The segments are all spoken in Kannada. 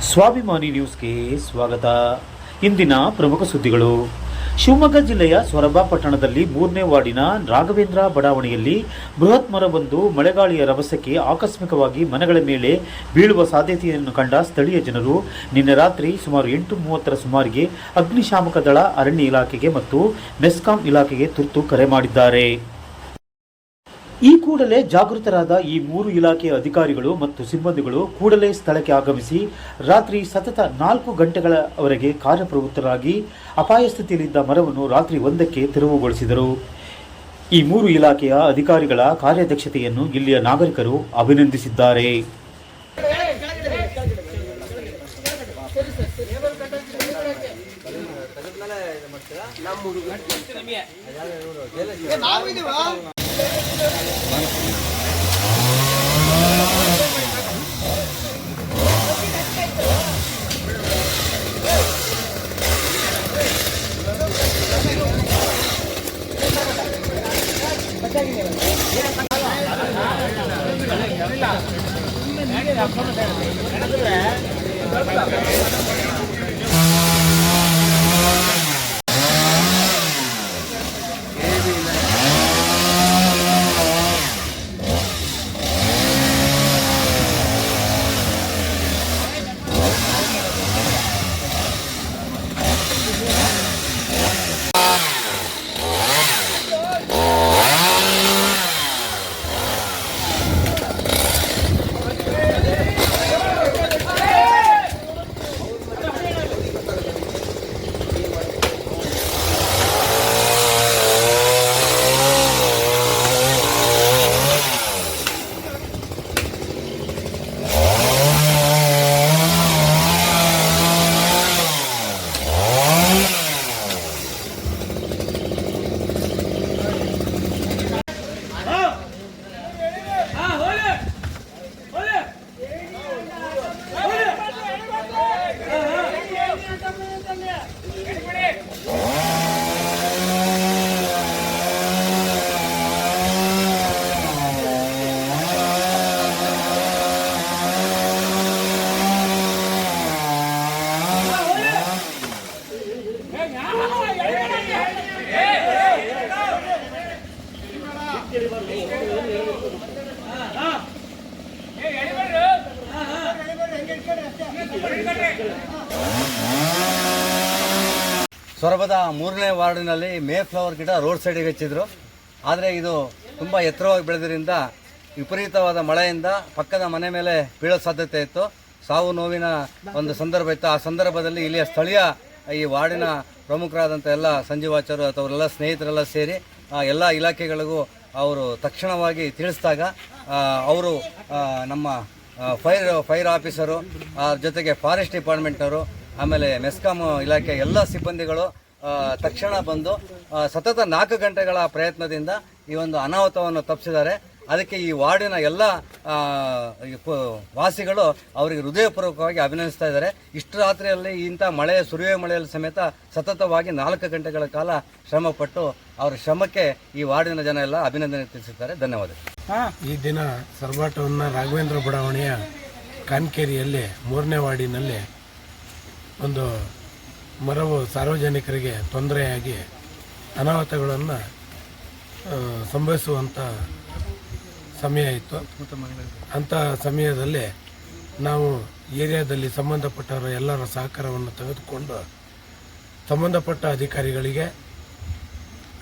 ಸ್ವಾಭಿಮಾನಿ ನ್ಯೂಸ್ಗೆ ಸ್ವಾಗತ. ಇಂದಿನ ಪ್ರಮುಖ ಸುದ್ದಿಗಳು. ಶಿವಮೊಗ್ಗ ಜಿಲ್ಲೆಯ ಸೊರಬ ಪಟ್ಟಣದಲ್ಲಿ 3ನೇ ವಾರ್ಡಿನ ರಾಘವೇಂದ್ರ ಬಡಾವಣೆಯಲ್ಲಿ ಬೃಹತ್ ಮರವೊಂದು ಮಳೆಗಾಳಿಯ ರಭಸಕ್ಕೆ ಆಕಸ್ಮಿಕವಾಗಿ ಮನೆಗಳ ಮೇಲೆ ಬೀಳುವ ಸಾಧ್ಯತೆಯನ್ನು ಕಂಡ ಸ್ಥಳೀಯ ಜನರು ನಿನ್ನೆ ರಾತ್ರಿ ಸುಮಾರು 8:30 ಸುಮಾರಿಗೆ ಅಗ್ನಿಶಾಮಕ ದಳ, ಅರಣ್ಯ ಇಲಾಖೆಗೆ ಮತ್ತು ಮೆಸ್ಕಾಂ ಇಲಾಖೆಗೆ ತುರ್ತು ಕರೆ ಮಾಡಿದ್ದಾರೆ. ಈ ಕೂಡಲೇ ಜಾಗೃತರಾದ ಈ 3 ಇಲಾಖೆಯ ಅಧಿಕಾರಿಗಳು ಮತ್ತು ಸಿಬ್ಬಂದಿಗಳು ಕೂಡಲೇ ಸ್ಥಳಕ್ಕೆ ಆಗಮಿಸಿ ರಾತ್ರಿ ಸತತ 4 ಗಂಟೆಗಳವರೆಗೆ ಕಾರ್ಯಪ್ರವೃತ್ತರಾಗಿ ಅಪಾಯ ಸ್ಥಿತಿಯಲ್ಲಿದ್ದ ಮರವನ್ನು ರಾತ್ರಿ 1ಕ್ಕೆ ತೆರವುಗೊಳಿಸಿದರು. ಈ 3 ಇಲಾಖೆಯ ಅಧಿಕಾರಿಗಳ ಕಾರ್ಯದಕ್ಷತೆಯನ್ನು ಇಲ್ಲಿಯ ನಾಗರಿಕರು ಅಭಿನಂದಿಸಿದ್ದಾರೆ. ಸೊರಬದ 3ನೇ ವಾರ್ಡಿನಲ್ಲಿ ಮೇ ಫ್ಲವರ್ ಗಿಡ ರೋಡ್ ಸೈಡಿಗೆ ಹಚ್ಚಿದ್ರು. ಆದರೆ ಇದು ತುಂಬ ಎತ್ತರವಾಗಿ ಬೆಳೆದ್ರಿಂದ ವಿಪರೀತವಾದ ಮಳೆಯಿಂದ ಪಕ್ಕದ ಮನೆ ಮೇಲೆ ಬೀಳೋ ಸಾಧ್ಯತೆ ಇತ್ತು. ಸಾವು ನೋವಿನ ಒಂದು ಸಂದರ್ಭ ಇತ್ತು. ಆ ಸಂದರ್ಭದಲ್ಲಿ ಇಲ್ಲಿಯ ಸ್ಥಳೀಯ ಈ ವಾರ್ಡಿನ ಪ್ರಮುಖರಾದಂಥ ಎಲ್ಲ ಸಂಜೀವಾಚಾರ್ಯ ಅಥವಾ ಅವರೆಲ್ಲ ಸ್ನೇಹಿತರೆಲ್ಲ ಸೇರಿ ಎಲ್ಲ ಇಲಾಖೆಗಳಿಗೂ ಅವರು ತಕ್ಷಣವಾಗಿ ತಿಳಿಸಿದಾಗ ಅವರು ನಮ್ಮ ಫೈರ್ ಆಫೀಸರು, ಜೊತೆಗೆ ಫಾರೆಸ್ಟ್ ಡಿಪಾರ್ಟ್ಮೆಂಟ್ನವರು, ಆಮೇಲೆ ಮೆಸ್ಕಾಂ ಇಲಾಖೆ ಎಲ್ಲ ಸಿಬ್ಬಂದಿಗಳು ತಕ್ಷಣ ಬಂದು ಸತತ 4 ಗಂಟೆಗಳ ಪ್ರಯತ್ನದಿಂದ ಈ ಒಂದು ಅನಾಹುತವನ್ನು ತಪ್ಪಿಸಿದ್ದಾರೆ. ಅದಕ್ಕೆ ಈ ವಾರ್ಡಿನ ಎಲ್ಲ ವಾಸಿಗಳು ಅವರಿಗೆ ಹೃದಯಪೂರ್ವಕವಾಗಿ ಅಭಿನಂದಿಸ್ತಾ ಇದ್ದಾರೆ. ಇಷ್ಟು ರಾತ್ರಿಯಲ್ಲಿ ಇಂಥ ಸುರಿಯುವ ಮಳೆಯಲ್ಲಿ ಸಮೇತ ಸತತವಾಗಿ 4 ಗಂಟೆಗಳ ಕಾಲ ಶ್ರಮಪಟ್ಟು ಅವರ ಶ್ರಮಕ್ಕೆ ಈ ವಾರ್ಡಿನ ಜನ ಎಲ್ಲ ಅಭಿನಂದನೆ ತಿಳಿಸಿದ್ದಾರೆ. ಧನ್ಯವಾದಗಳು. ಈ ದಿನ ಸೊರಬ ರಾಘವೇಂದ್ರ ಬಡಾವಣೆಯ ಕಾನ್ಕೇರಿಯಲ್ಲಿ 3ನೇ ವಾರ್ಡಿನಲ್ಲಿ ಒಂದು ಮರವು ಸಾರ್ವಜನಿಕರಿಗೆ ತೊಂದರೆಯಾಗಿ ಅನಾಹುತಗಳನ್ನು ಸಂಭವಿಸುವಂಥ ಸಮಯ ಇತ್ತು. ಅಂಥ ಸಮಯದಲ್ಲಿ ನಾವು ಏರಿಯಾದಲ್ಲಿ ಸಂಬಂಧಪಟ್ಟವರ ಎಲ್ಲರ ಸಹಕಾರವನ್ನು ತೆಗೆದುಕೊಂಡು ಸಂಬಂಧಪಟ್ಟ ಅಧಿಕಾರಿಗಳಿಗೆ,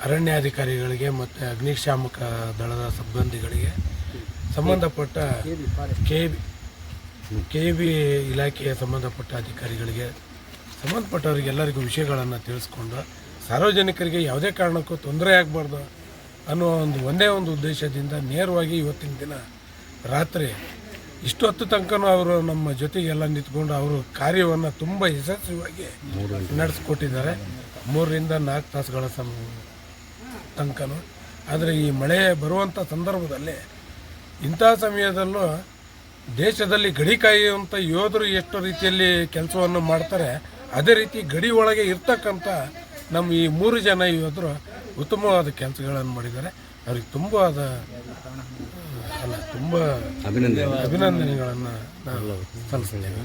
ಅರಣ್ಯಾಧಿಕಾರಿಗಳಿಗೆ ಮತ್ತು ಅಗ್ನಿಶಾಮಕ ದಳದ ಸಿಬ್ಬಂದಿಗಳಿಗೆ, ಸಂಬಂಧಪಟ್ಟ ಕೆ ಬಿ ಇಲಾಖೆಯ ಸಂಬಂಧಪಟ್ಟ ಅಧಿಕಾರಿಗಳಿಗೆ, ಸಂಬಂಧಪಟ್ಟವರಿಗೆ ಎಲ್ಲರಿಗೂ ವಿಷಯಗಳನ್ನು ತಿಳಿಸ್ಕೊಂಡು ಸಾರ್ವಜನಿಕರಿಗೆ ಯಾವುದೇ ಕಾರಣಕ್ಕೂ ತೊಂದರೆ ಆಗಬಾರ್ದು ಅನ್ನೋ ಒಂದೇ ಒಂದು ಉದ್ದೇಶದಿಂದ ನೇರವಾಗಿ ಇವತ್ತಿನ ದಿನ ರಾತ್ರಿ ಇಷ್ಟು ಹೊತ್ತು ತನಕನೂ ಅವರು ನಮ್ಮ ಜೊತೆಗೆಲ್ಲ ನಿಂತ್ಕೊಂಡು ಅವರು ಕಾರ್ಯವನ್ನು ತುಂಬ ಯಶಸ್ವಿಯಾಗಿ ನಡೆಸ್ಕೊಟ್ಟಿದ್ದಾರೆ. 3ರಿಂದ 4 ತಾಸುಗಳ ತನಕನೂ. ಆದರೆ ಈ ಮಳೆ ಬರುವಂಥ ಸಂದರ್ಭದಲ್ಲಿ ಇಂಥ ಸಮಯದಲ್ಲೂ ದೇಶದಲ್ಲಿ ಗಡಿ ಕಾಯುವಂಥ ಯೋಧರು ಎಷ್ಟು ರೀತಿಯಲ್ಲಿ ಕೆಲಸವನ್ನು ಮಾಡ್ತಾರೆ, ಅದೇ ರೀತಿ ಗಡಿ ಒಳಗೆ ಇರ್ತಕ್ಕಂಥ ನಮ್ಮ ಈ 3 ಜನ ಯೋಧರು ಉತ್ತಮವಾದ ಕೆಲಸಗಳನ್ನು ಮಾಡಿದ್ದಾರೆ. ಅವ್ರಿಗೆ ತುಂಬ ಅಭಿನಂದನೆಗಳನ್ನು ನಾವು ಸಲ್ಲಿಸ್ತೇವೆ.